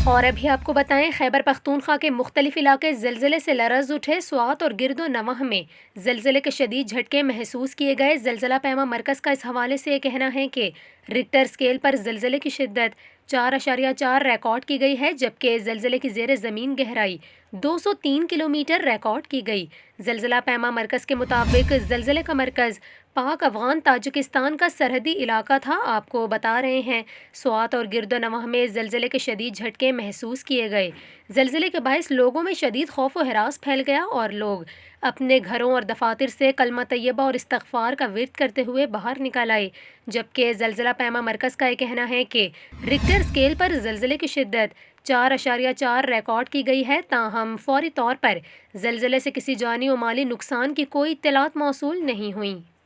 اور ابھی آپ کو بتائیں، خیبر پختونخوا کے مختلف علاقے زلزلے سے لرز اٹھے۔ سوات اور گرد و نواح میں زلزلے کے شدید جھٹکے محسوس کیے گئے۔ زلزلہ پیما مرکز کا اس حوالے سے یہ کہنا ہے کہ رکٹر اسکیل پر زلزلے کی شدت 4.4 ریکارڈ کی گئی ہے، جبکہ زلزلے کی زیر زمین گہرائی 203 کلومیٹر ریکارڈ کی گئی۔ زلزلہ پیما مرکز کے مطابق زلزلے کا مرکز پاک افغان تاجکستان کا سرحدی علاقہ تھا۔ آپ کو بتا رہے ہیں، سوات اور گرد و نواح میں زلزلے کے شدید جھٹکے محسوس کیے گئے۔ زلزلے کے باعث لوگوں میں شدید خوف و ہراس پھیل گیا اور لوگ اپنے گھروں اور دفاتر سے کلمہ طیبہ اور استغفار کا ورد کرتے ہوئے باہر نکل آئے، جبکہ زلزلہ پیما مرکز کا یہ کہنا ہے کہ رکٹر اسکیل پر زلزلے کی شدت 4.4 ریکارڈ کی گئی ہے، تاہم فوری طور پر زلزلے سے کسی جانی و مالی نقصان کی کوئی اطلاعات موصول نہیں ہوئیں۔